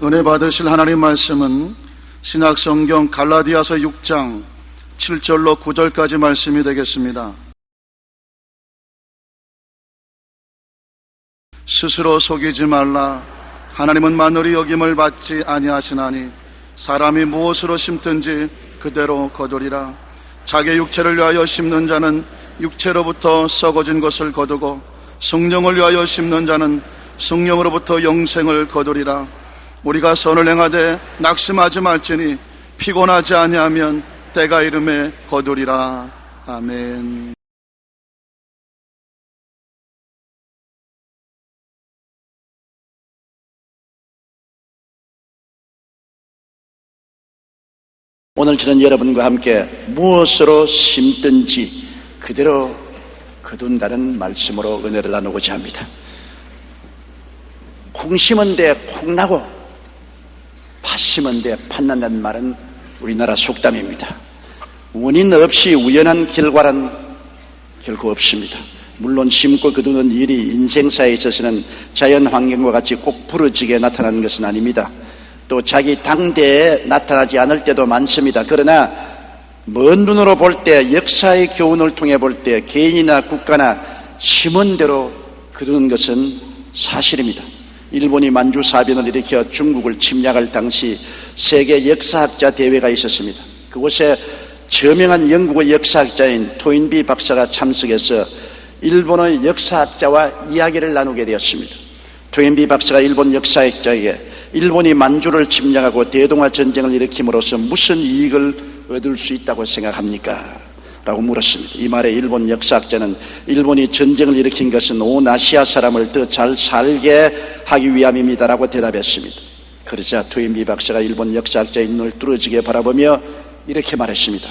은혜 받으실 하나님 말씀은 신약성경 갈라디아서 6장 7절로 9절까지 말씀이 되겠습니다. 스스로 속이지 말라. 하나님은 만물이 여김을 받지 아니하시나니 사람이 무엇으로 심든지 그대로 거두리라. 자기 육체를 위하여 심는 자는 육체로부터 썩어진 것을 거두고 성령을 위하여 심는 자는 성령으로부터 영생을 거두리라. 우리가 선을 행하되 낙심하지 말지니 피곤하지 아니하면 때가 이름에 거두리라. 아멘. 오늘 저는 여러분과 함께 무엇으로 심든지 그대로 거둔다는 말씀으로 은혜를 나누고자 합니다. 콩 심은 데 콩 나고 팥 심은 데 팥 난다는 말은 우리나라 속담입니다. 원인 없이 우연한 결과란 결코 없습니다. 물론 심고 거두는 일이 인생사에 있어서는 자연 환경과 같이 꼭 부러지게 나타나는 것은 아닙니다. 또 자기 당대에 나타나지 않을 때도 많습니다. 그러나 먼 눈으로 볼 때, 역사의 교훈을 통해 볼 때 개인이나 국가나 심은 대로 거두는 것은 사실입니다. 일본이 만주사변을 일으켜 중국을 침략할 당시 세계 역사학자 대회가 있었습니다. 그곳에 저명한 영국의 역사학자인 토인비 박사가 참석해서 일본의 역사학자와 이야기를 나누게 되었습니다. 토인비 박사가 일본 역사학자에게 일본이 만주를 침략하고 대동아 전쟁을 일으킴으로써 무슨 이익을 얻을 수 있다고 생각합니까? 라고 물었습니다. 이 말에 일본 역사학자는 일본이 전쟁을 일으킨 것은 온 아시아 사람을 더 잘 살게 하기 위함입니다 라고 대답했습니다. 그러자 토인비 박사가 일본 역사학자의 눈을 뚫어지게 바라보며 이렇게 말했습니다.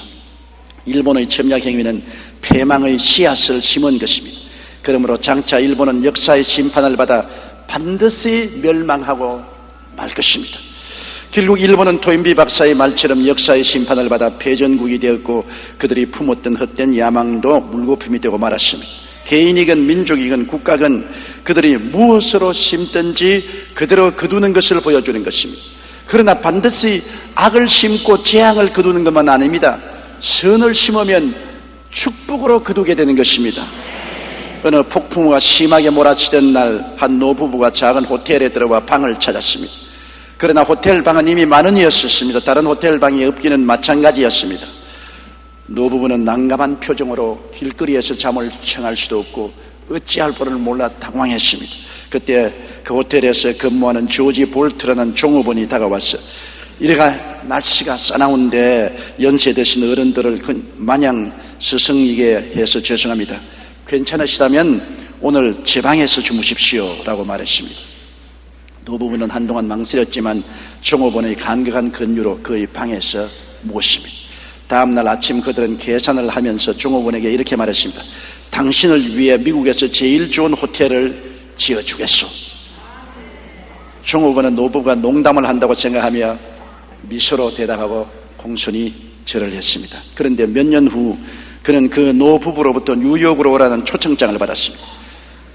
일본의 침략 행위는 패망의 씨앗을 심은 것입니다. 그러므로 장차 일본은 역사의 심판을 받아 반드시 멸망하고 말 것입니다. 결국 일본은 토인비 박사의 말처럼 역사의 심판을 받아 패전국이 되었고 그들이 품었던 헛된 야망도 물거품이 되고 말았습니다. 개인이건 민족이건 국가건 그들이 무엇으로 심든지 그대로 거두는 것을 보여주는 것입니다. 그러나 반드시 악을 심고 재앙을 거두는 것만 아닙니다. 선을 심으면 축복으로 거두게 되는 것입니다. 어느 폭풍우가 심하게 몰아치던 날 한 노부부가 작은 호텔에 들어와 방을 찾았습니다. 그러나 호텔 방은 이미 만원이었습니다. 다른 호텔 방이 없기는 마찬가지였습니다. 노부부는 난감한 표정으로 길거리에서 잠을 청할 수도 없고 어찌할 바를 몰라 당황했습니다. 그때 그 호텔에서 근무하는 조지 볼트라는 종업원이 다가와서 이래가 날씨가 싸나운데 연세 드신 어른들을 마냥 스승이게 해서 죄송합니다. 괜찮으시다면 오늘 제 방에서 주무십시오 라고 말했습니다. 노부부는 한동안 망설였지만 종업원의 간격한 권유로 그의 방에서 묵었습니다. 다음날 아침 그들은 계산을 하면서 종업원에게 이렇게 말했습니다. 당신을 위해 미국에서 제일 좋은 호텔을 지어주겠소. 종업원은 노부부가 농담을 한다고 생각하며 미소로 대답하고 공손히 절을 했습니다. 그런데 몇 년 후 그는 그 노부부로부터 뉴욕으로 오라는 초청장을 받았습니다.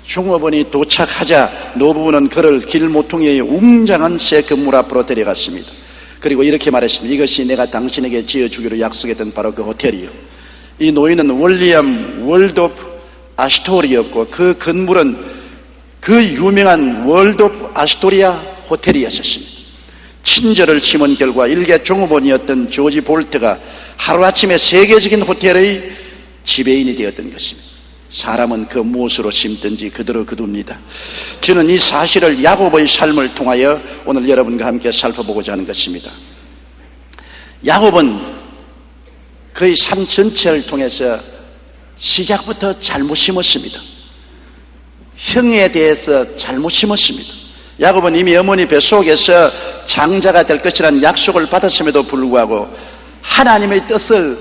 종업원이 도착하자 노부부는 그를 길 모퉁이의 웅장한 새 건물 앞으로 데려갔습니다. 그리고 이렇게 말했습니다. 이것이 내가 당신에게 지어주기로 약속했던 바로 그 호텔이요. 이 노인은 월리엄 월도프 아스토리였고 그 건물은 그 유명한 월도프 아스토리아 호텔이었습니다. 친절을 심은 결과 일개 종업원이었던 조지 볼트가 하루아침에 세계적인 호텔의 지배인이 되었던 것입니다. 사람은 그 무엇으로 심든지 그대로 거둡니다. 저는 이 사실을 야곱의 삶을 통하여 오늘 여러분과 함께 살펴보고자 하는 것입니다. 야곱은 그의 삶 전체를 통해서 시작부터 잘못 심었습니다. 형에 대해서 잘못 심었습니다. 야곱은 이미 어머니 뱃속에서 장자가 될 것이라는 약속을 받았음에도 불구하고 하나님의 뜻을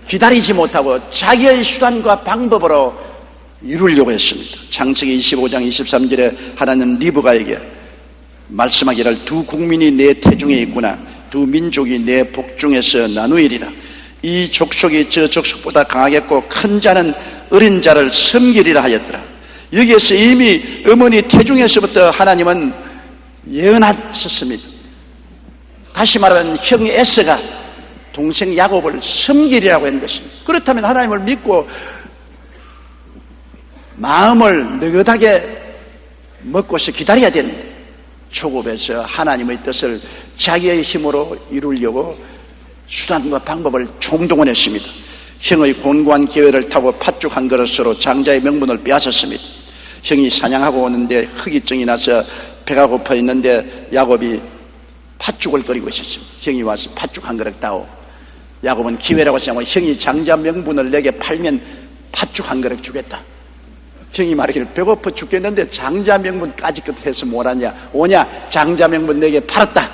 기다리지 못하고 자기의 수단과 방법으로 이루려고 했습니다. 창세기 25장 23절에 하나님 리브가에게 말씀하기를 두 국민이 내 태중에 있구나. 두 민족이 내 복중에서 나누이리라. 이 족속이 저 족속보다 강하겠고 큰 자는 어린 자를 섬기리라 하였더라. 여기에서 이미 어머니 태중에서부터 하나님은 예언하셨습니다. 다시 말하면 형 에서가 동생 야곱을 섬기리라고 했는 것입니다. 그렇다면 하나님을 믿고 마음을 느긋하게 먹고서 기다려야 되는데 초급에서 하나님의 뜻을 자기의 힘으로 이루려고 수단과 방법을 총동원했습니다. 형의 곤고한 기회를 타고 팥죽 한 그릇으로 장자의 명분을 빼앗았습니다. 형이 사냥하고 오는데 허기증이 나서 배가 고파 있는데 야곱이 팥죽을 끓이고 있었습니다. 형이 와서 팥죽 한 그릇 따오. 야곱은 기회라고 생각하고 형이 장자 명분을 내게 팔면 팥죽 한 그릇 주겠다. 형이 말하기를 배고파 죽겠는데 장자 명분까지 끝해서 뭐라냐 오냐 장자 명분 내게 팔았다.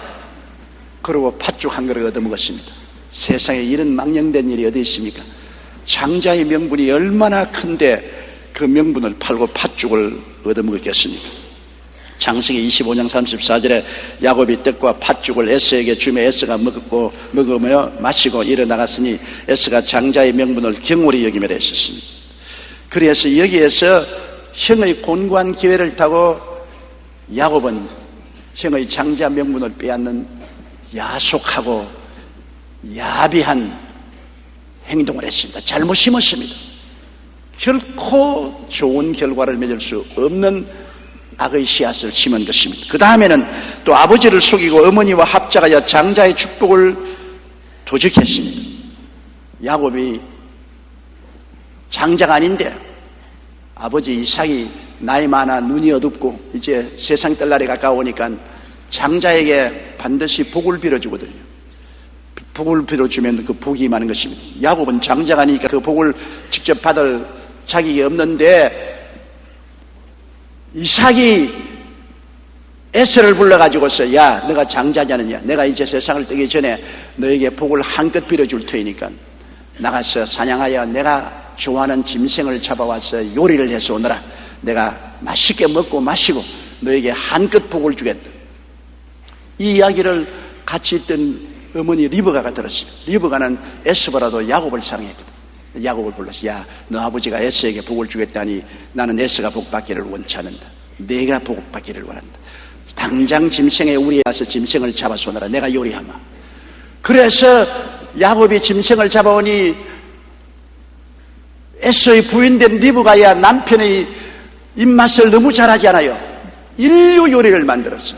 그러고 팥죽 한 그릇 얻어먹었습니다. 세상에 이런 망령된 일이 어디 있습니까? 장자의 명분이 얼마나 큰데 그 명분을 팔고 팥죽을 얻어먹었겠습니까? 창세기 25장 34절에 야곱이 떡과 팥죽을 에서에게 주며 에서가 먹으며 마시고 일어나갔으니 에서가 장자의 명분을 경홀히 여기며 했었습니다. 그래서 여기에서 형의 곤고한 기회를 타고 야곱은 형의 장자 명분을 빼앗는 야속하고 야비한 행동을 했습니다. 잘못 심었습니다. 결코 좋은 결과를 맺을 수 없는 악의 씨앗을 심은 것입니다. 그 다음에는 또 아버지를 속이고 어머니와 합작하여 장자의 축복을 도적했습니다. 야곱이 장자가 아닌데 아버지 이삭이 나이 많아 눈이 어둡고 이제 세상 뜰날이 가까우니까 장자에게 반드시 복을 빌어주거든요. 복을 빌어주면 그 복이 많은 것입니다. 야곱은 장자가 아니니까 그 복을 직접 받을 자격이 없는데 이삭이 에서를 불러가지고서 야 너가 장자지 않느냐, 내가 이제 세상을 뜨기 전에 너에게 복을 한껏 빌어줄 테니까 나가서 사냥하여 내가 좋아하는 짐승을 잡아와서 요리를 해서 오너라. 내가 맛있게 먹고 마시고 너에게 한껏 복을 주겠다. 이 이야기를 같이 있던 어머니 리브가가 들었습니다. 리브가는 에서보다도 야곱을 사랑했거든. 야곱을 불러서 야 너 아버지가 에서에게 복을 주겠다니 나는 에서가 복 받기를 원치 않는다. 내가 복 받기를 원한다. 당장 짐승에 우리에 와서 짐승을 잡아서 오너라. 내가 요리하마. 그래서 야곱이 짐승을 잡아오니 에서의 부인된 리브가야 남편의 입맛을 너무 잘하지 않아요. 인류 요리를 만들었어.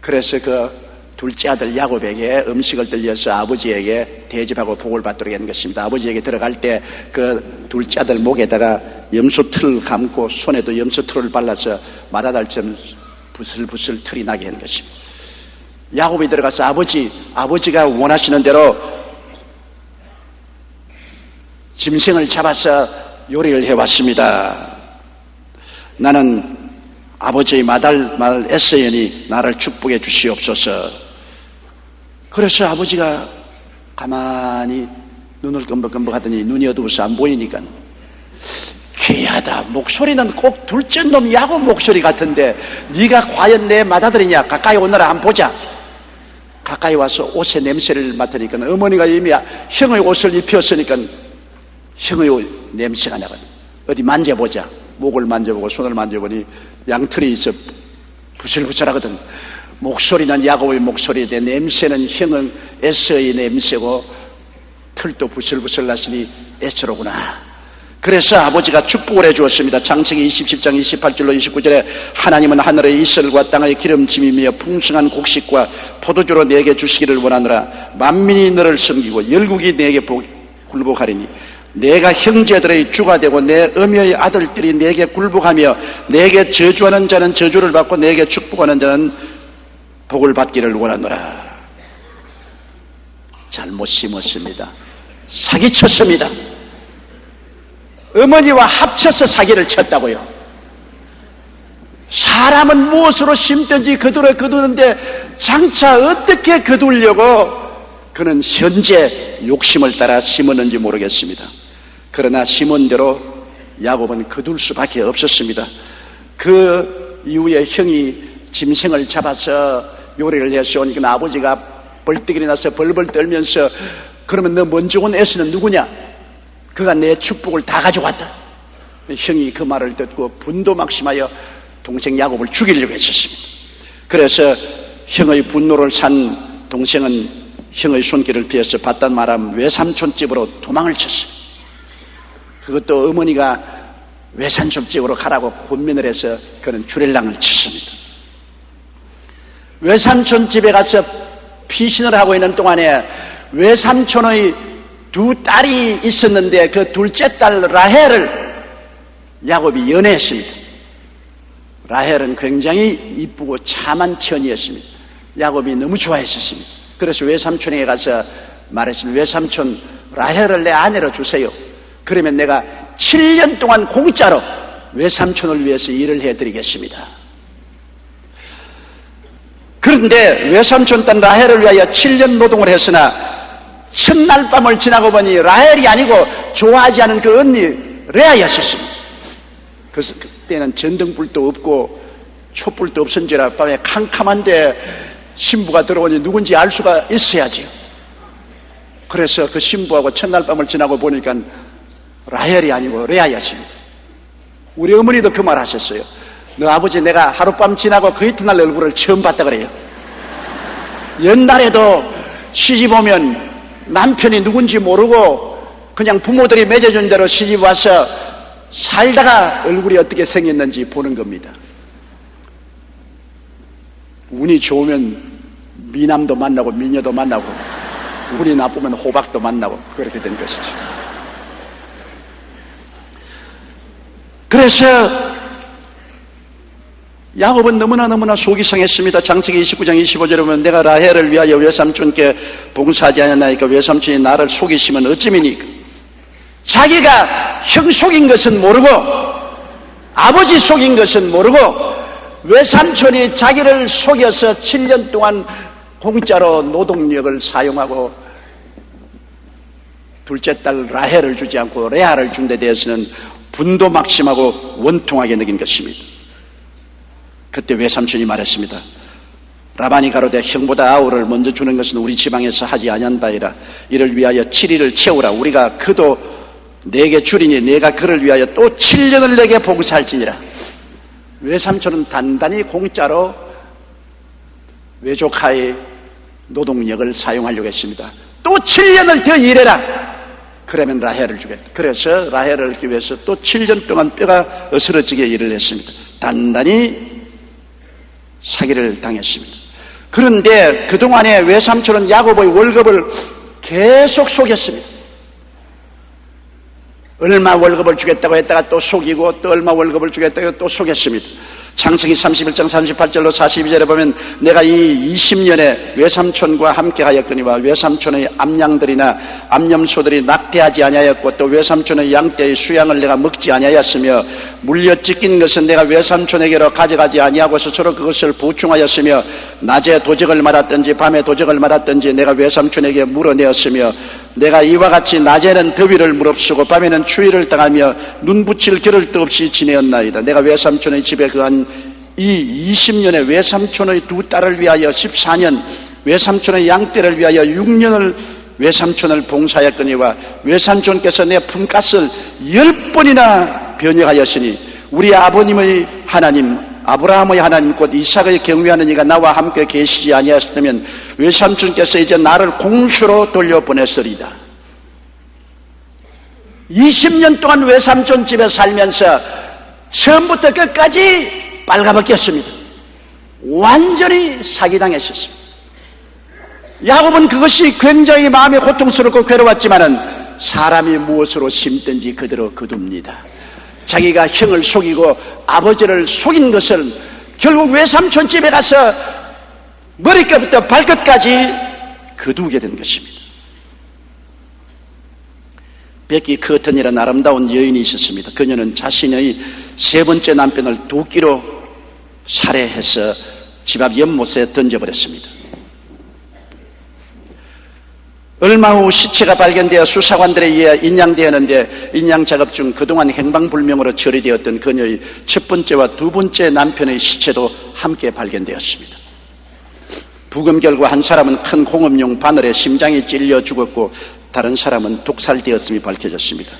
그래서 그 둘째 아들 야곱에게 음식을 들려서 아버지에게 대접하고 복을 받도록 한 것입니다. 아버지에게 들어갈 때 그 둘째 아들 목에다가 염소틀을 감고 손에도 염소틀을 발라서 마다달처럼 부슬부슬 털이 나게 한 것입니다. 야곱이 들어가서 아버지가 원하시는 대로 짐승을 잡아서 요리를 해왔습니다. 나는 아버지의 맏아들 에서연이 나를 축복해 주시옵소서. 그래서 아버지가 가만히 눈을 끔벅끔벅 하더니 눈이 어두워서 안 보이니까 귀하다. 목소리는 꼭 둘째 놈 야곱 목소리 같은데 네가 과연 내 맏아들이냐? 가까이 오너라 한번 보자. 가까이 와서 옷의 냄새를 맡으니까 어머니가 이미 형의 옷을 입혔으니까 형의 냄새가 나거든. 어디 만져보자. 목을 만져보고 손을 만져보니 양털이 있어 부슬부슬하거든. 목소리는 야곱의 목소리인데 냄새는 형은 에서의 냄새고 털도 부슬부슬 나시니 에서로구나. 그래서 아버지가 축복을 해주었습니다. 창세기 27장 28절로 29절에 하나님은 하늘의 이슬과 땅의 기름짐이며 풍성한 곡식과 포도주로 내게 주시기를 원하노라. 만민이 너를 섬기고 열국이 내게 굴복하리니 내가 형제들의 주가 되고 내 어미의 아들들이 내게 굴복하며 내게 저주하는 자는 저주를 받고 내게 축복하는 자는 복을 받기를 원하노라. 잘못 심었습니다. 사기쳤습니다. 어머니와 합쳐서 사기를 쳤다고요. 사람은 무엇으로 심든지 거두는데 장차 어떻게 거두려고 그는 현재 욕심을 따라 심었는지 모르겠습니다. 그러나 심은 대로 야곱은 거둘 수밖에 없었습니다. 그 이후에 형이 짐승을 잡아서 요리를 해서 오니까 아버지가 벌떡 일어나서 벌벌 떨면서 그러면 너 먼저 온 에서는 누구냐? 그가 내 축복을 다 가져갔다. 형이 그 말을 듣고 분도 막심하여 동생 야곱을 죽이려고 했었습니다. 그래서 형의 분노를 산 동생은 형의 손길을 피해서 봤단 말하면 외삼촌 집으로 도망을 쳤습니다. 그것도 어머니가 외삼촌 집으로 가라고 권면을 해서 그는 주렐랑을 쳤습니다. 외삼촌 집에 가서 피신을 하고 있는 동안에 외삼촌의 두 딸이 있었는데 그 둘째 딸 라헬을 야곱이 연애했습니다. 라헬은 굉장히 이쁘고 참한 처녀였습니다. 야곱이 너무 좋아했었습니다. 그래서 외삼촌에게 가서 말했습니다. 외삼촌, 라헬을 내 아내로 주세요. 그러면 내가 7년 동안 공짜로 외삼촌을 위해서 일을 해드리겠습니다. 그런데 외삼촌 딸 라헬을 위하여 7년 노동을 했으나 첫날 밤을 지나고 보니 라헬이 아니고 좋아하지 않은 그 언니 레아였었습니다. 그때는 전등불도 없고 촛불도 없은지라 밤에 캄캄한데 신부가 들어오니 누군지 알 수가 있어야지요. 그래서 그 신부하고 첫날 밤을 지나고 보니까 라헬이 아니고 레아였습니다. 우리 어머니도 그 말 하셨어요. 너 아버지 내가 하룻밤 지나고 그 이튿날 얼굴을 처음 봤다 그래요. 옛날에도 시집 오면 남편이 누군지 모르고 그냥 부모들이 맺어준 대로 시집 와서 살다가 얼굴이 어떻게 생겼는지 보는 겁니다. 운이 좋으면 미남도 만나고 미녀도 만나고 운이 나쁘면 호박도 만나고 그렇게 된 것이죠. 그래서 야곱은 너무나 속이 상했습니다. 창세기 29장 25절에 보면 내가 라헬을 위하여 외삼촌께 봉사하지 않았나이까 외삼촌이 나를 속이시면 어찌미니까. 자기가 형 속인 것은 모르고 아버지 속인 것은 모르고 외삼촌이 자기를 속여서 7년 동안 공짜로 노동력을 사용하고 둘째 딸 라헬을 주지 않고 레아를 준 데 대해서는 분도 막심하고 원통하게 느낀 것입니다. 그때 외삼촌이 말했습니다. 라반이 가로되 형보다 아우를 먼저 주는 것은 우리 지방에서 하지 아니한다이라. 이를 위하여 7일을 채우라. 우리가 그도 내게 주리니 내가 그를 위하여 또 7년을 내게 봉사할지니라. 외삼촌은 단단히 공짜로 외조카의 노동력을 사용하려고 했습니다. 또 7년을 더 일해라. 그러면 라헬을 주겠다. 그래서 라헬을 주기 위해서 또 7년 동안 뼈가 으스러지게 일을 했습니다. 단단히 사기를 당했습니다. 그런데 그동안에 외삼촌은 야곱의 월급을 계속 속였습니다. 얼마 월급을 주겠다고 했다가 또 속이고 또 얼마 월급을 주겠다고 또 속였습니다. 창세기 31장 38절로 42절에 보면 내가 이 20년에 외삼촌과 함께 하였거니와 외삼촌의 암양들이나 암염소들이 낙태하지 아니하였고 또 외삼촌의 양떼의 수양을 내가 먹지 아니하였으며 물려 찢긴 것은 내가 외삼촌에게로 가져가지 아니하고서 서로 그것을 보충하였으며 낮에 도적을 말았든지 밤에 도적을 말았든지 내가 외삼촌에게 물어내었으며 내가 이와 같이 낮에는 더위를 무릅쓰고 밤에는 추위를 당하며 눈 붙일 겨를도 없이 지내었나이다. 내가 외삼촌의 집에 그한 이 20년에 외삼촌의 두 딸을 위하여 14년, 외삼촌의 양떼를 위하여 6년을 외삼촌을 봉사하였거니와 외삼촌께서 내 품값을 10번이나 변형하였으니 우리 아버님의 하나님 아브라함의 하나님 곧 이삭의 경외하는 이가 나와 함께 계시지 아니하셨다면 외삼촌께서 이제 나를 공수로 돌려보냈으리다. 20년 동안 외삼촌 집에 살면서 처음부터 끝까지 빨가벗겼습니다. 완전히 사기당했었습니다. 야곱은 그것이 굉장히 마음이 고통스럽고 괴로웠지만은 사람이 무엇으로 심든지 그대로 거둡니다. 자기가 형을 속이고 아버지를 속인 것을 결국 외삼촌 집에 가서 머리끝부터 발끝까지 거두게 된 것입니다. 베키 커튼이라는 아름다운 여인이 있었습니다. 그녀는 자신의 세 번째 남편을 도끼로 살해해서 집 앞 연못에 던져버렸습니다. 얼마 후 시체가 발견되어 수사관들에 의해 인양되었는데 인양 작업 중 그동안 행방불명으로 처리되었던 그녀의 첫 번째와 두 번째 남편의 시체도 함께 발견되었습니다. 부검 결과 한 사람은 큰 공업용 바늘에 심장이 찔려 죽었고 다른 사람은 독살되었음이 밝혀졌습니다.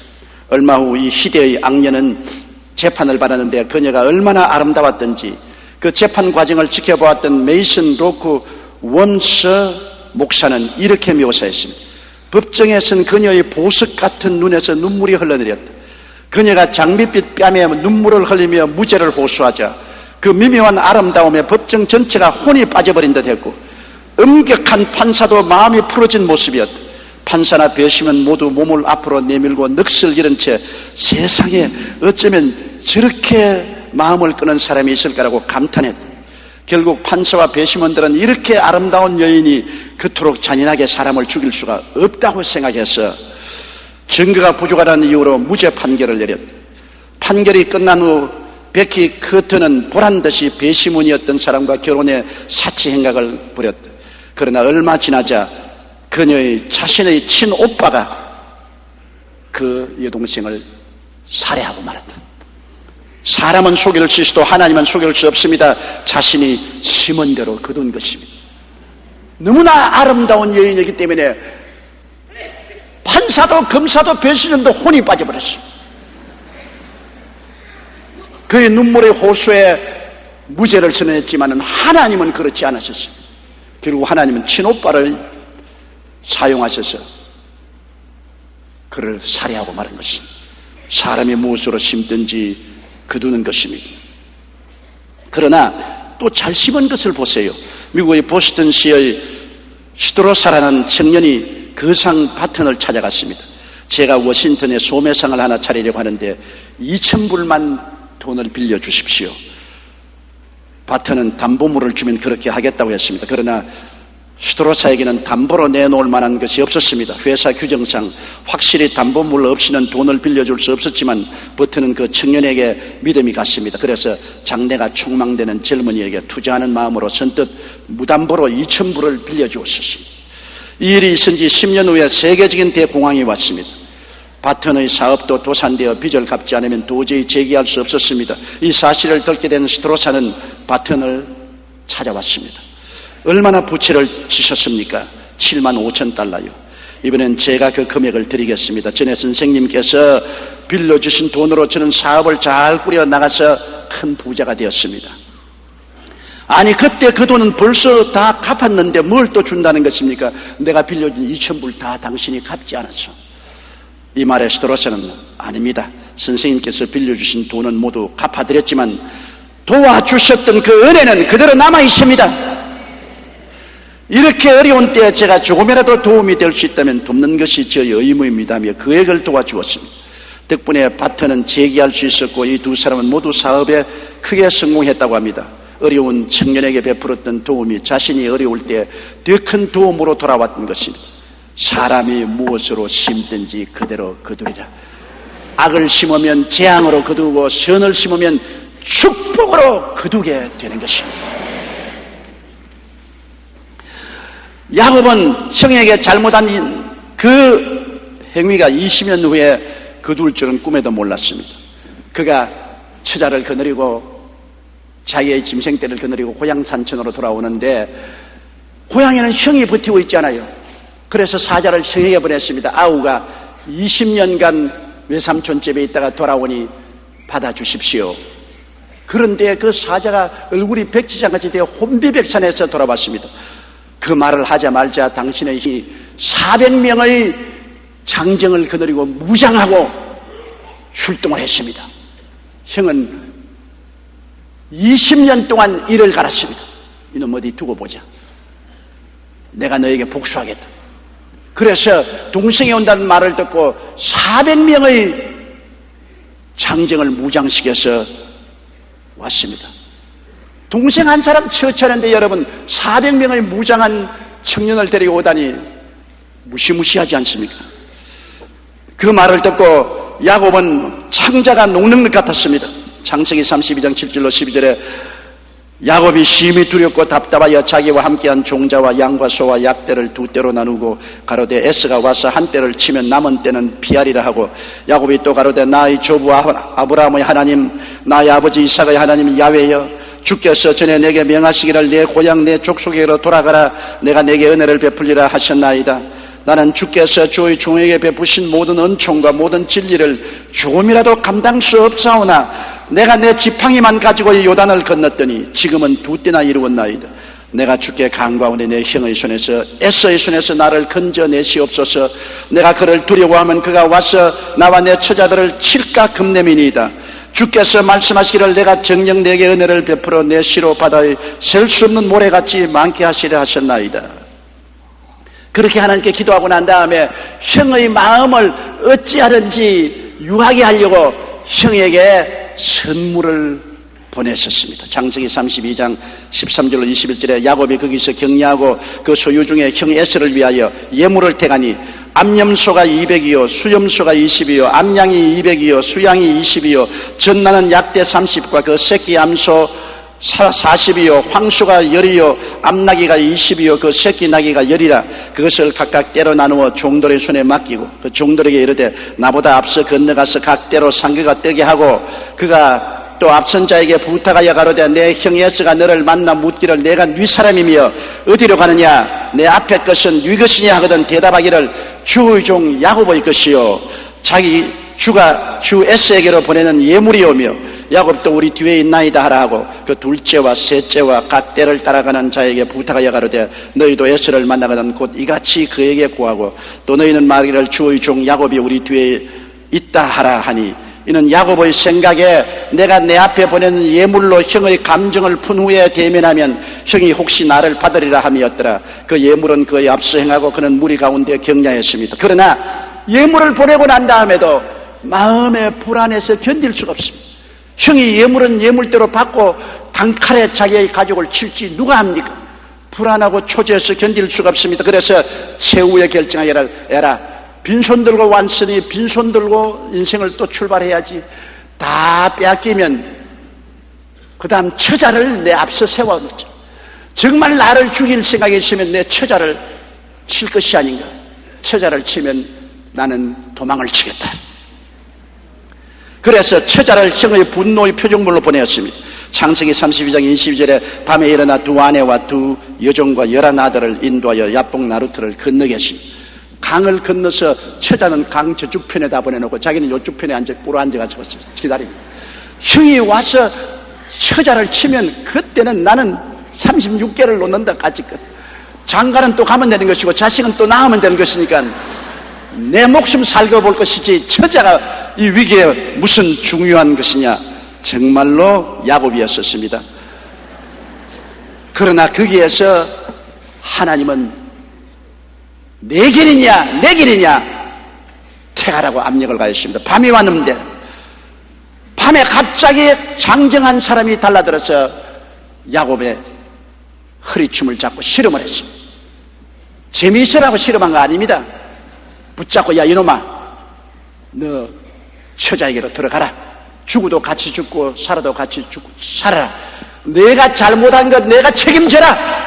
얼마 후 이 희대의 악녀는 재판을 받았는데 그녀가 얼마나 아름다웠던지 그 재판 과정을 지켜보았던 메이슨 로크 원서 목사는 이렇게 묘사했습니다. 법정에선 그녀의 보석 같은 눈에서 눈물이 흘러내렸다. 그녀가 장밋빛 뺨에 눈물을 흘리며 무죄를 호소하자 그 미묘한 아름다움에 법정 전체가 혼이 빠져버린 듯 했고, 엄격한 판사도 마음이 풀어진 모습이었다. 판사나 배심은 모두 몸을 앞으로 내밀고 넋을 잃은 채 세상에 어쩌면 저렇게 마음을 끄는 사람이 있을까라고 감탄했다. 결국 판사와 배심원들은 이렇게 아름다운 여인이 그토록 잔인하게 사람을 죽일 수가 없다고 생각해서 증거가 부족하다는 이유로 무죄 판결을 내렸다. 판결이 끝난 후 베키 커튼은 보란듯이 배심원이었던 사람과 결혼해 사치 행각을 벌였다. 그러나 얼마 지나자 그녀의 자신의 친오빠가 그 여동생을 살해하고 말았다. 사람은 속일 수 있어도 하나님은 속일 수 없습니다. 자신이 심은 대로 거둔 것입니다. 너무나 아름다운 여인이기 때문에 판사도 검사도 배심원도 혼이 빠져버렸습니다. 그의 눈물의 호소에 무죄를 선언했지만 하나님은 그렇지 않으셨습니다. 결국 하나님은 친오빠를 사용하셔서 그를 살해하고 말한 것입니다. 사람이 무엇으로 심든지 거두는 것입니다. 그러나 또 잘 심은 것을 보세요. 미국의 보스턴시의 시드로사라는 청년이 거상 바튼을 찾아갔습니다. 제가 워싱턴에 소매상을 하나 차리려고 하는데 2,000불만 돈을 빌려주십시오. 바튼은 담보물을 주면 그렇게 하겠다고 했습니다. 그러나 시드로사에게는 담보로 내놓을 만한 것이 없었습니다. 회사 규정상 확실히 담보물 없이는 돈을 빌려줄 수 없었지만 버튼은 그 청년에게 믿음이 갔습니다. 그래서 장래가 촉망되는 젊은이에게 투자하는 마음으로 선뜻 무담보로 2,000불을 빌려주었습니다. 이 일이 있은 지 10년 후에 세계적인 대공황이 왔습니다. 바튼의 사업도 도산되어 빚을 갚지 않으면 도저히 재기할 수 없었습니다. 이 사실을 듣게 된 시드로사는 바튼을 찾아왔습니다. 얼마나 부채를 지셨습니까? 75,000달러요. 이번엔 제가 그 금액을 드리겠습니다. 전에 선생님께서 빌려주신 돈으로 저는 사업을 잘 꾸려 나가서 큰 부자가 되었습니다. 아니 그때 그 돈은 벌써 다 갚았는데 뭘 또 준다는 것입니까? 내가 빌려준 2,000불 다 당신이 갚지 않았어. 이 말에 시드로사는 아닙니다. 선생님께서 빌려주신 돈은 모두 갚아드렸지만 도와주셨던 그 은혜는 그대로 남아있습니다. 이렇게 어려운 때에 제가 조금이라도 도움이 될 수 있다면 돕는 것이 저의 의무입니다 하며 그액을 도와주었습니다. 덕분에 바튼은 재기할 수 있었고 이 두 사람은 모두 사업에 크게 성공했다고 합니다. 어려운 청년에게 베풀었던 도움이 자신이 어려울 때 더 큰 도움으로 돌아왔던 것입니다. 사람이 무엇으로 심든지 그대로 거두리라. 악을 심으면 재앙으로 거두고 선을 심으면 축복으로 거두게 되는 것입니다. 야곱은 형에게 잘못한 그 행위가 20년 후에 거둘 줄은 꿈에도 몰랐습니다. 그가 처자를 거느리고 자기의 짐승떼를 거느리고 고향 산천으로 돌아오는데 고향에는 형이 버티고 있잖아요. 그래서 사자를 형에게 보냈습니다. 아우가 20년간 외삼촌 집에 있다가 돌아오니 받아주십시오. 그런데 그 사자가 얼굴이 백지장같이 되어 혼비백산해서 돌아왔습니다. 그 말을 하자마자 당신의 힘이 400명의 장정을 거느리고 무장하고 출동을 했습니다. 형은 20년 동안 이를 갈았습니다. 이놈 어디 두고 보자. 내가 너에게 복수하겠다. 그래서 동생이 온다는 말을 듣고 400명의 장정을 무장시켜서 왔습니다. 동생 한 사람 처치하는데 여러분 400명의 무장한 청년을 데리고 오다니 무시무시하지 않습니까? 그 말을 듣고 야곱은 창자가 녹는 것 같았습니다. 창세기 32장 7절로 12절에 야곱이 심히 두렵고 답답하여 자기와 함께한 종자와 양과 소와 약대를 두 떼로 나누고 가로되 에스가 와서 한 떼를 치면 남은 떼는 피하리라 하고 야곱이 또 가로되 나의 조부 아브라함의 하나님 나의 아버지 이삭의 하나님 야훼여 주께서 전에 내게 명하시기를 내 고향 내 족속에로 돌아가라 내가 내게 은혜를 베풀리라 하셨나이다. 나는 주께서 주의 종에게 베푸신 모든 은총과 모든 진리를 조금이라도 감당 수 없사오나 내가 내 지팡이만 가지고 이 요단을 건넜더니 지금은 두 때나 이루었나이다. 내가 주께 간구하오니 내 형의 손에서 에서의 손에서 나를 건져내시옵소서. 내가 그를 두려워하면 그가 와서 나와 내 처자들을 칠까 금내미니이다. 주께서 말씀하시기를 내가 정녕 내게 은혜를 베풀어 내 시로 바다에 셀 수 없는 모래같이 많게 하시려 하셨나이다. 그렇게 하나님께 기도하고 난 다음에 형의 마음을 어찌하든지 유하게 하려고 형에게 선물을 보냈었습니다. 창세기 32장 13절로 21절에 야곱이 거기서 격려하고 그 소유 중에 형 에서를 위하여 예물을 택하니 암염소가 200이요 수염소가 20이요 암양이 200이요 수양이 20이요 전나는 약대 30과 그 새끼 암소 40이요 황소가 10이요 암나귀가 20이요 그 새끼 나귀가 10이라 그것을 각각 때로 나누어 종들의 손에 맡기고 그 종들에게 이르되 나보다 앞서 건너가서 각 때로 상거가 뜨게 하고 그가 또 앞선 자에게 부탁하여 가로되 내 형 에서가 너를 만나 묻기를 내가 네 사람이며 어디로 가느냐 내 앞에 것은 네 것이냐 하거든 대답하기를 주의 종 야곱의 것이요 주가 주 에서에게로 보내는 예물이오며 야곱도 우리 뒤에 있나이다 하라 하고 그 둘째와 셋째와 각 때를 따라가는 자에게 부탁하여 가로되 너희도 에서를 만나거든 곧 이같이 그에게 구하고 또 너희는 말하기를 주의 종 야곱이 우리 뒤에 있다 하라 하니 이는 야곱의 생각에 내가 내 앞에 보내는 예물로 형의 감정을 푼 후에 대면하면 형이 혹시 나를 받으리라 함이었더라. 그 예물은 그의 앞서 행하고 그는 무리 가운데 격려했습니다. 그러나 예물을 보내고 난 다음에도 마음의 불안해서 견딜 수가 없습니다. 형이 예물은 예물대로 받고 단칼에 자기의 가족을 칠지 누가 합니까? 불안하고 초조해서 견딜 수가 없습니다. 그래서 최후의 결정하기를 에라 빈손 들고 왔으니 빈손 들고 인생을 또 출발해야지. 다 빼앗기면 그 다음 처자를 내 앞서 세워놓자. 정말 나를 죽일 생각이 있으면 내 처자를 칠 것이 아닌가. 처자를 치면 나는 도망을 치겠다. 그래서 처자를 형의 분노의 표정물로 보내었습니다. 창세기 32장 22절에 밤에 일어나 두 아내와 두 여종과 11아들을 인도하여 야복 나루트를 건너게 했습니다. 강을 건너서 처자는 강 저쪽 편에다 보내놓고 자기는 이쪽 편에 꿇어 앉아가지고 기다립니다. 형이 와서 처자를 치면 그때는 나는 36개를 놓는다 까짓것. 장가는 또 가면 되는 것이고 자식은 또 낳으면 되는 것이니까 내 목숨 살펴볼 것이지 처자가 이 위기에 무슨 중요한 것이냐. 정말로 야곱이었었습니다. 그러나 거기에서 하나님은 내 길이냐 내 길이냐 택하라고 압력을 가했습니다. 밤이 왔는데 밤에 갑자기 장정한 사람이 달라들어서 야곱의 허리춤을 잡고 실험을 했습니다. 재미있으라고 실험한 거 아닙니다. 붙잡고 야 이놈아 너 처자에게로 들어가라. 죽어도 같이 죽고 살아도 같이 죽고 살아라. 내가 잘못한 것 내가 책임져라.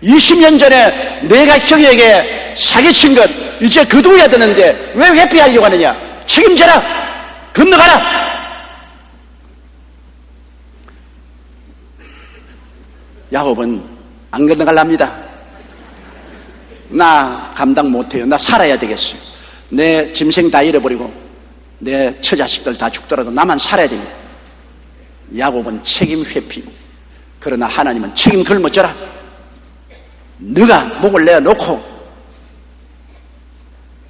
20년 전에 내가 형에게 사기친 것 이제 거두어야 되는데 왜 회피하려고 하느냐. 책임져라. 건너가라. 야곱은 안 건너갈랍니다. 나 감당 못해요. 나 살아야 되겠어요. 내 짐승 다 잃어버리고 내 처자식들 다 죽더라도 나만 살아야 됩니다. 야곱은 책임 회피. 그러나 하나님은 책임 걸머져라. 네가 목을 내놓고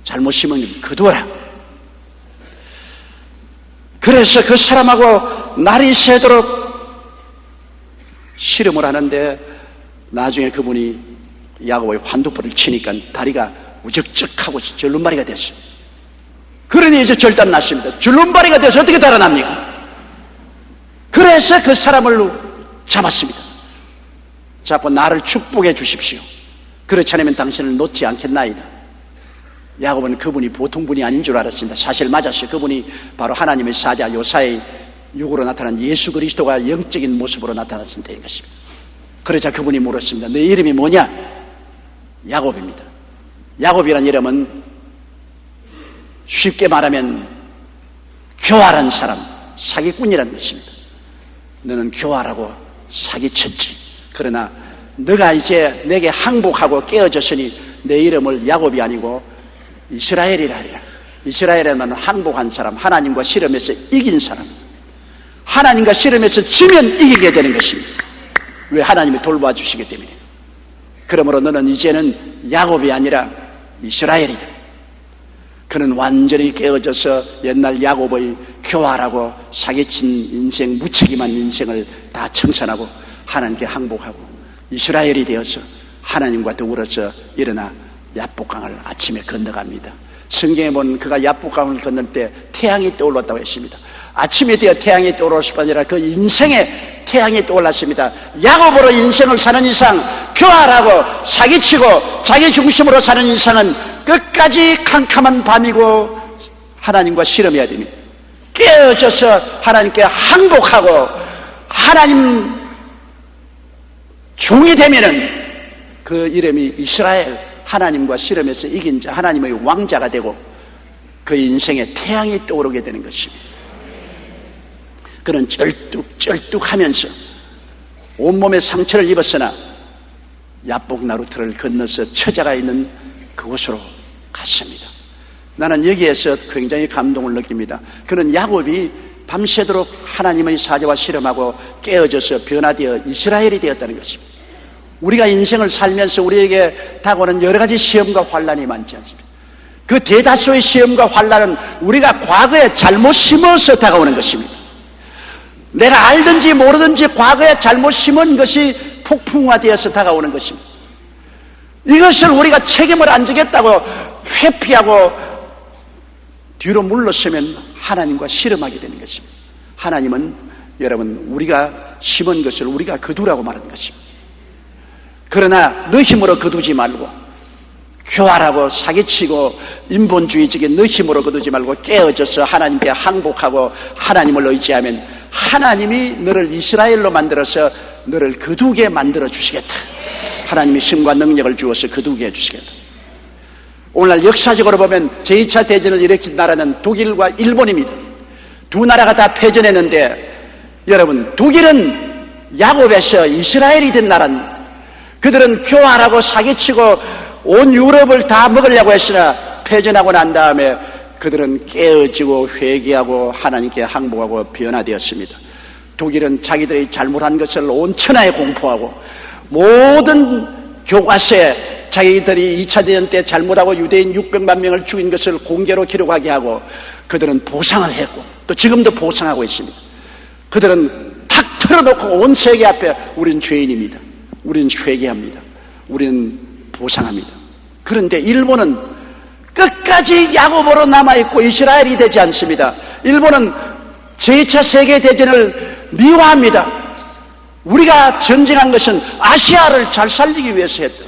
잘못이면 거두어라. 그래서 그 사람하고 날이 새도록 실험을 하는데 나중에 그분이 야곱의 환두불을 치니까 다리가 우적적하고 절름발이가 됐어요. 그러니 이제 절단 났습니다. 줄눈발이가 돼서 어떻게 달아납니까? 그래서 그 사람을 잡았습니다. 잡고 나를 축복해 주십시오. 그렇지 않으면 당신을 놓지 않겠나이다. 야곱은 그분이 보통 분이 아닌 줄 알았습니다. 사실 맞았어요. 그분이 바로 하나님의 사자 요사의 육으로 나타난 예수 그리스도가 영적인 모습으로 나타났을 때인 것입니다. 그러자 그분이 물었습니다. 내 이름이 뭐냐? 야곱입니다. 야곱이라는 이름은 쉽게 말하면 교활한 사람, 사기꾼이라는 것입니다. 너는 교활하고 사기쳤지. 그러나 너가 이제 내게 항복하고 깨어졌으니 내 이름을 야곱이 아니고 이스라엘이라 하리라. 이스라엘에만 항복한 사람, 하나님과 씨름해서 이긴 사람, 하나님과 씨름해서 지면 이기게 되는 것입니다. 왜? 하나님이 돌봐 주시기 때문에. 그러므로 너는 이제는 야곱이 아니라 이스라엘이다. 그는 완전히 깨어져서 옛날 야곱의 교활하고 사기친 인생, 무책임한 인생을 다 청산하고 하나님께 항복하고 이스라엘이 되어서 하나님과 더불어서 일어나 야복강을 아침에 건너갑니다. 성경에 보면 그가 야복강을 건널 때 태양이 떠올랐다고 했습니다. 아침에 되어 태양이 떠올랐을 뿐 아니라 그 인생에 태양이 떠올랐습니다. 야곱으로 인생을 사는 이상, 교활하고 사기치고 자기 중심으로 사는 이상은 끝까지 캄캄한 밤이고 하나님과 씨름해야 됩니다. 깨어져서 하나님께 항복하고 하나님 종이 되면은 그 이름이 이스라엘, 하나님과 씨름해서 이긴 자, 하나님의 왕자가 되고 그 인생에 태양이 떠오르게 되는 것입니다. 그는 쩔뚝쩔뚝하면서 온몸에 상처를 입었으나 야복 나루터를 건너서 처자가 있는 그곳으로 갔습니다. 나는 여기에서 굉장히 감동을 느낍니다. 그는 야곱이 밤새도록 하나님의 사자와 씨름하고 깨어져서 변화되어 이스라엘이 되었다는 것입니다. 우리가 인생을 살면서 우리에게 다가오는 여러 가지 시험과 환난이 많지 않습니까? 그 대다수의 시험과 환난은 우리가 과거에 잘못 심어서 다가오는 것입니다. 내가 알든지 모르든지 과거에 잘못 심은 것이 폭풍화되어서 다가오는 것입니다. 이것을 우리가 책임을 안 지겠다고 회피하고 뒤로 물러서면 하나님과 씨름하게 되는 것입니다. 하나님은 여러분 우리가 심은 것을 우리가 거두라고 말하는 것입니다. 그러나 너 힘으로 거두지 말고 교활하고 사기치고 인본주의적인 너 힘으로 거두지 말고 깨어져서 하나님께 항복하고 하나님을 의지하면 하나님이 너를 이스라엘로 만들어서 너를 거두게 만들어 주시겠다. 하나님이 힘과 능력을 주어서 거두게 해주시겠다. 오늘날 역사적으로 보면 제2차 대전을 일으킨 나라는 독일과 일본입니다. 두 나라가 다 패전했는데 여러분 독일은 야곱에서 이스라엘이 된 나라입니다. 그들은 교활하고 사기치고 온 유럽을 다 먹으려고 했으나 패전하고 난 다음에 그들은 깨어지고 회개하고 하나님께 항복하고 변화되었습니다. 독일은 자기들이 잘못한 것을 온 천하에 공포하고 모든 교과서에 자기들이 2차 대전 때 잘못하고 유대인 600만 명을 죽인 것을 공개로 기록하게 하고 그들은 보상을 했고 또 지금도 보상하고 있습니다. 그들은 탁 털어놓고 온 세계 앞에 우린 죄인입니다. 우리는 회개합니다. 우리는 보상합니다. 그런데 일본은 끝까지 야곱으로 남아있고 이스라엘이 되지 않습니다. 일본은 제2차 세계대전을 미워합니다. 우리가 전쟁한 것은 아시아를 잘 살리기 위해서 했다.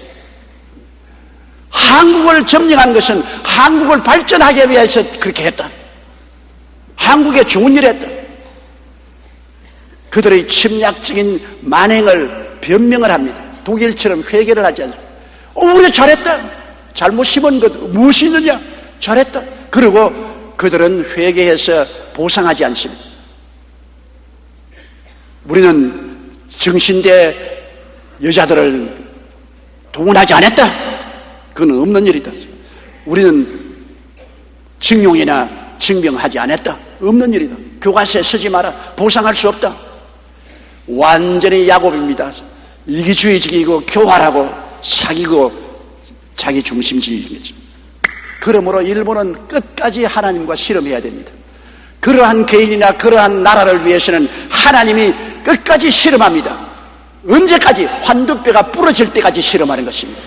한국을 점령한 것은 한국을 발전하기 위해서 그렇게 했다. 한국에 좋은 일을 했다. 그들의 침략적인 만행을 변명을 합니다. 독일처럼 회개를 하지 않습니다. 우리 잘했다. 잘못 심은 것 무엇이 있느냐? 잘했다. 그리고 그들은 회개해서 보상하지 않습니다. 우리는 정신대 여자들을 동원하지 않았다. 그건 없는 일이다. 우리는 징용이나 징병하지 않았다. 없는 일이다. 교과서에 쓰지 마라. 보상할 수 없다. 완전히 야곱입니다. 이기주의적이고 교활하고 사기고 자기 중심주의인 거죠. 그러므로 일본은 끝까지 하나님과 씨름해야 됩니다. 그러한 개인이나 그러한 나라를 위해서는 하나님이 끝까지 씨름합니다. 언제까지? 환두뼈가 부러질 때까지 씨름하는 것입니다.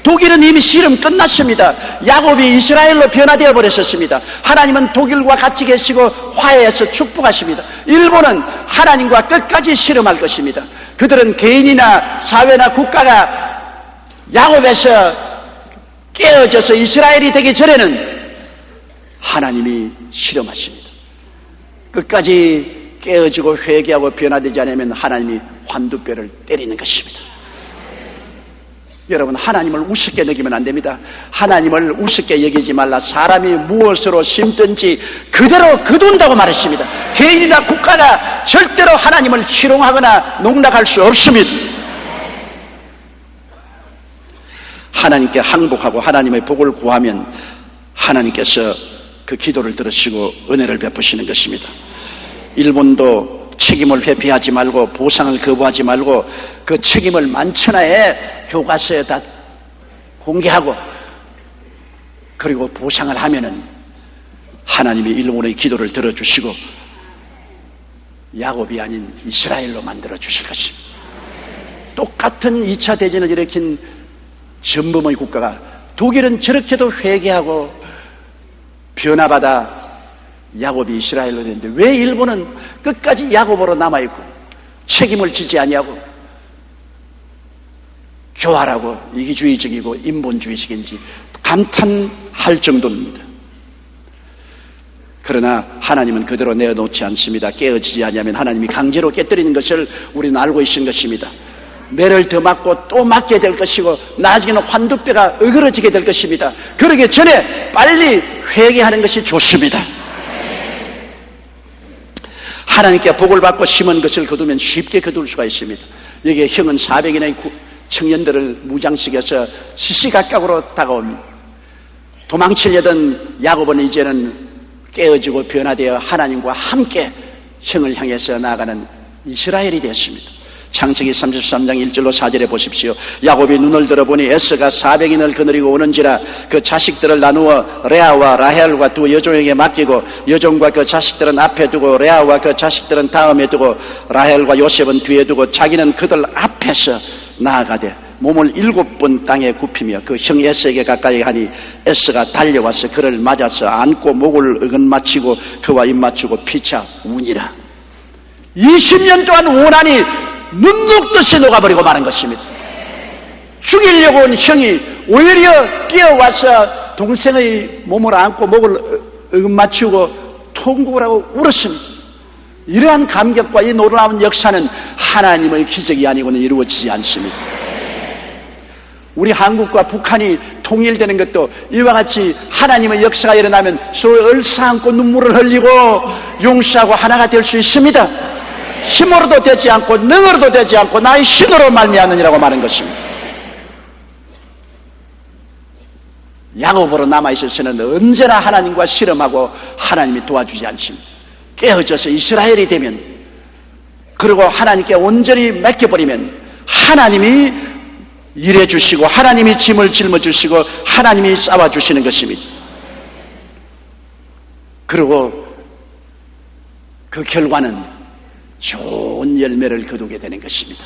독일은 이미 씨름 끝났습니다. 야곱이 이스라엘로 변화되어 버렸었습니다. 하나님은 독일과 같이 계시고 화해해서 축복하십니다. 일본은 하나님과 끝까지 씨름할 것입니다. 그들은 개인이나 사회나 국가가 야곱에서 깨어져서 이스라엘이 되기 전에는 하나님이 씨름하십니다. 끝까지 깨어지고 회개하고 변화되지 않으면 하나님이 환두뼈를 때리는 것입니다. 여러분, 하나님을 우습게 여기면 안 됩니다. 하나님을 우습게 여기지 말라. 사람이 무엇으로 심든지 그대로 거둔다고 말했습니다. 개인이나 국가가 절대로 하나님을 희롱하거나 농락할 수 없습니다. 하나님께 항복하고 하나님의 복을 구하면 하나님께서 그 기도를 들으시고 은혜를 베푸시는 것입니다. 일본도 책임을 회피하지 말고 보상을 거부하지 말고 그 책임을 만천하에 교과서에 다 공개하고 그리고 보상을 하면은 하나님이 일본의 기도를 들어주시고 야곱이 아닌 이스라엘로 만들어 주실 것입니다. 똑같은 2차 대전을 일으킨 전범의 국가가 독일은 저렇게도 회개하고 변화받아 야곱이 이스라엘로 됐는데 왜 일본은 끝까지 야곱으로 남아있고 책임을 지지 아니하고 교활하고 이기주의적이고 인본주의적인지 감탄할 정도입니다. 그러나 하나님은 그대로 내어놓지 않습니다. 깨어지지 아니하면 하나님이 강제로 깨뜨리는 것을 우리는 알고 있는 것입니다. 매를 더 맞고 또 맞게 될 것이고 나중에는 환두뼈가 어그러지게 될 것입니다. 그러기 전에 빨리 회개하는 것이 좋습니다. 하나님께 복을 받고 심은 것을 거두면 쉽게 거둘 수가 있습니다. 여기에 형은 400인의 청년들을 무장시켜서 시시각각으로 다가옵니다. 도망치려던 야곱은 이제는 깨어지고 변화되어 하나님과 함께 형을 향해서 나아가는 이스라엘이 되었습니다. 창세기 33장 1절로 4절에 보십시오. 야곱이 눈을 들어보니 에서가 400인을 거느리고 오는지라 그 자식들을 나누어 레아와 라헬과 두 여종에게 맡기고 여종과 그 자식들은 앞에 두고 레아와 그 자식들은 다음에 두고 라헬과 요셉은 뒤에 두고 자기는 그들 앞에서 나아가되 몸을 7번 땅에 굽히며 그 형 에서에게 가까이 하니 에서가 달려와서 그를 맞아서 안고 목을 어긋맞히고 그와 입맞추고 피차 우니라. 20년 동안 원한이 눈 녹듯이 녹아버리고 마는 것입니다. 죽이려고 온 형이 오히려 뛰어와서 동생의 몸을 안고 목을 어긋맞추고 통곡을 하고 울었습니다. 이러한 감격과 이 놀라운 역사는 하나님의 기적이 아니고는 이루어지지 않습니다. 우리 한국과 북한이 통일되는 것도 이와 같이 하나님의 역사가 일어나면 서로 얼싸안고 눈물을 흘리고 용서하고 하나가 될 수 있습니다. 힘으로도 되지 않고 능으로도 되지 않고 나의 신으로 말미암느니라고 말한 것입니다. 야곱으로 남아있어서는 언제나 하나님과 씨름하고 하나님이 도와주지 않습니다. 깨어져서 이스라엘이 되면 그리고 하나님께 온전히 맡겨버리면 하나님이 일해주시고 하나님이 짐을 짊어주시고 하나님이 싸워주시는 것입니다. 그리고 그 결과는 좋은 열매를 거두게 되는 것입니다.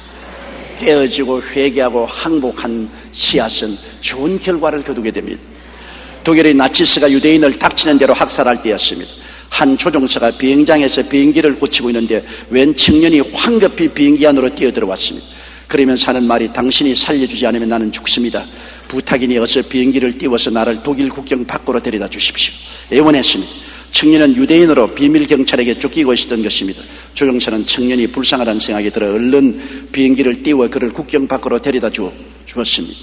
깨어지고 회개하고 항복한 씨앗은 좋은 결과를 거두게 됩니다. 독일의 나치스가 유대인을 닥치는 대로 학살할 때였습니다. 한 조종사가 비행장에서 비행기를 고치고 있는데 웬 청년이 황급히 비행기 안으로 뛰어들어왔습니다. 그러면서 하는 말이 당신이 살려주지 않으면 나는 죽습니다. 부탁이니 어서 비행기를 띄워서 나를 독일 국경 밖으로 데려다 주십시오. 애원했습니다. 청년은 유대인으로 비밀 경찰에게 쫓기고 있었던 것입니다. 조종사는 청년이 불쌍하다는 생각이 들어 얼른 비행기를 띄워 그를 국경 밖으로 데려다 주었습니다.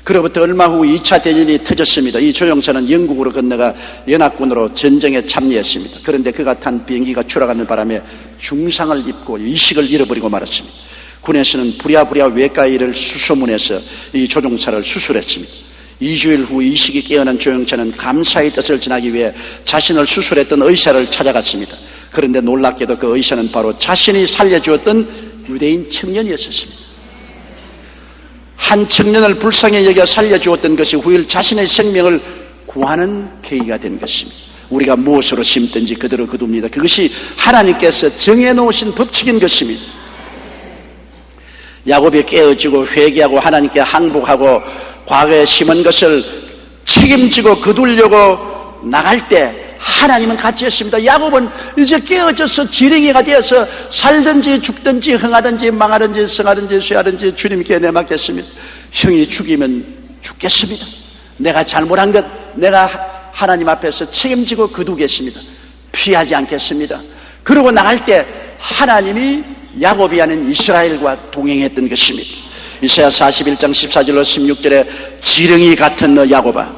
그로부터 얼마 후 2차 대전이 터졌습니다. 이 조종사는 영국으로 건너가 연합군으로 전쟁에 참여했습니다. 그런데 그가 탄 비행기가 추락하는 바람에 중상을 입고 의식을 잃어버리고 말았습니다. 군에서는 부랴부랴 외과 일을 수소문해서 이 조종사를 수술했습니다. 2주일 후 의식이 깨어난 조종사는 감사의 뜻을 전하기 위해 자신을 수술했던 의사를 찾아갔습니다. 그런데 놀랍게도 그 의사는 바로 자신이 살려주었던 유대인 청년이었습니다. 한 청년을 불쌍히 여겨 살려주었던 것이 후일 자신의 생명을 구하는 계기가 된 것입니다. 우리가 무엇으로 심든지 그대로 거둡니다. 그것이 하나님께서 정해놓으신 법칙인 것입니다. 야곱이 깨어지고 회개하고 하나님께 항복하고 과거에 심은 것을 책임지고 거두려고 나갈 때 하나님은 같이 했습니다. 야곱은 이제 깨어져서 지렁이가 되어서 살든지 죽든지 흥하든지 망하든지 성하든지 쇠하든지 주님께 내맡겠습니다. 형이 죽이면 죽겠습니다. 내가 잘못한 것 내가 하나님 앞에서 책임지고 거두겠습니다. 피하지 않겠습니다. 그러고 나갈 때 하나님이 야곱이 아닌 이스라엘과 동행했던 것입니다. 이사야 41장 14절로 16절에 지렁이 같은 너 야곱아,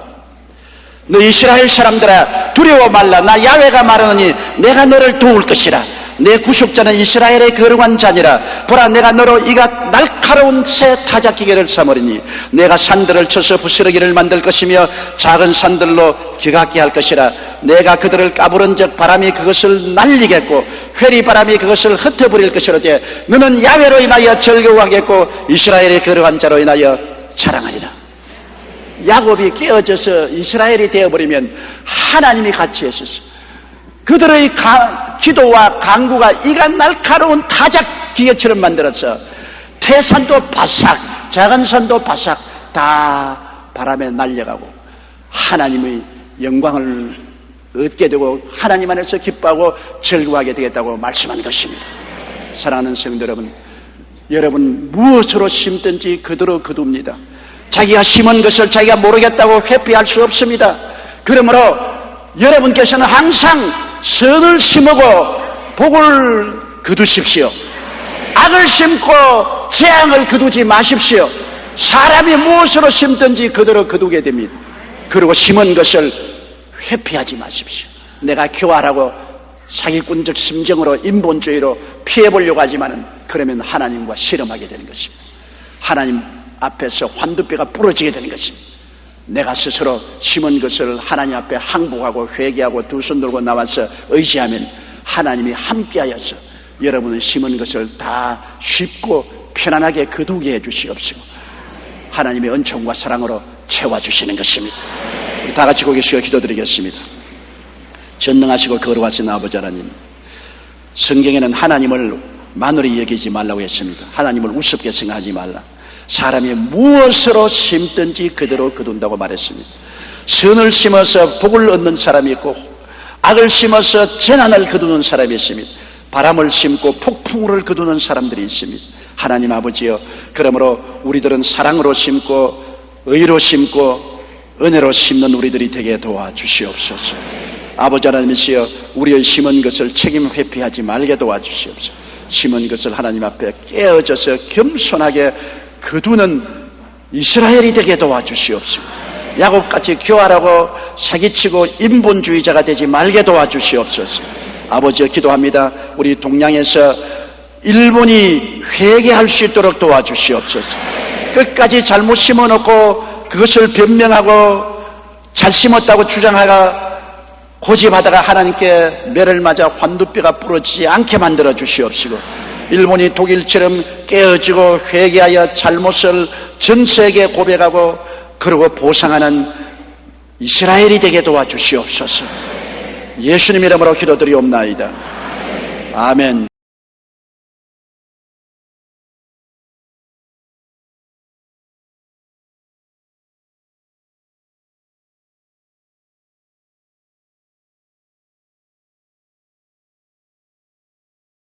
너 이스라엘 사람들아 두려워 말라. 나 야훼가 말하노니 내가 너를 도울 것이라. 내 구속자는 이스라엘의 거룩한 자니라. 보라, 내가 너로 이가 날카로운 새 타작기계를 삼으리니 내가 산들을 쳐서 부스러기를 만들 것이며 작은 산들로 기각게 할 것이라. 내가 그들을 까부른즉 바람이 그것을 날리겠고 회리바람이 그것을 흩어버릴 것이로되 너는 야훼로 인하여 즐거워하겠고 이스라엘의 거룩한 자로 인하여 자랑하리라. 야곱이 깨어져서 이스라엘이 되어버리면 하나님이 같이 했었어. 그들의 기도와 간구가 이가 날카로운 타작 기계처럼 만들어서 태산도 바삭, 작은 산도 바삭 다 바람에 날려가고 하나님의 영광을 얻게 되고 하나님 안에서 기뻐하고 즐거워하게 되겠다고 말씀한 것입니다. 사랑하는 성도 여러분, 여러분 무엇으로 심든지 그대로 거둡니다. 자기가 심은 것을 자기가 모르겠다고 회피할 수 없습니다. 그러므로 여러분께서는 항상 선을 심고 복을 거두십시오. 악을 심고 재앙을 거두지 마십시오. 사람이 무엇으로 심든지 그대로 거두게 됩니다. 그리고 심은 것을 회피하지 마십시오. 내가 교활하고 사기꾼적 심정으로 인본주의로 피해보려고 하지만은 그러면 하나님과 실험하게 되는 것입니다. 하나님 앞에서 환두뼈가 부러지게 되는 것입니다. 내가 스스로 심은 것을 하나님 앞에 항복하고 회개하고 두 손 들고 나와서 의지하면 하나님이 함께하여서 여러분은 심은 것을 다 쉽고 편안하게 거두게 해주시옵시고 하나님의 은총과 사랑으로 채워주시는 것입니다. 우리 다 같이 고개 숙여 기도드리겠습니다. 전능하시고 거룩하신 아버지 하나님, 성경에는 하나님을 만홀히 여기지 말라고 했습니다. 하나님을 우습게 생각하지 말라. 사람이 무엇으로 심든지 그대로 거둔다고 말했습니다. 선을 심어서 복을 얻는 사람이 있고 악을 심어서 재난을 거두는 사람이 있습니다. 바람을 심고 폭풍우를 거두는 사람들이 있습니다. 하나님 아버지여, 그러므로 우리들은 사랑으로 심고 의로 심고 은혜로 심는 우리들이 되게 도와주시옵소서. 아버지 하나님이시여, 우리의 심은 것을 책임 회피하지 말게 도와주시옵소서. 심은 것을 하나님 앞에 깨어져서 겸손하게 거두는 이스라엘이 되게 도와주시옵소서. 야곱같이 교활하고 사기치고 인본주의자가 되지 말게 도와주시옵소서. 아버지여, 기도합니다. 우리 동양에서 일본이 회개할 수 있도록 도와주시옵소서. 끝까지 잘못 심어놓고 그것을 변명하고 잘 심었다고 주장하다가 고집하다가 하나님께 매를 맞아 환두뼈가 부러지지 않게 만들어 주시옵시고, 일본이 독일처럼 깨어지고 회개하여 잘못을 전 세계에 고백하고 그러고 보상하는 이스라엘이 되게 도와주시옵소서. 예수님 이름으로 기도드리옵나이다. 아멘.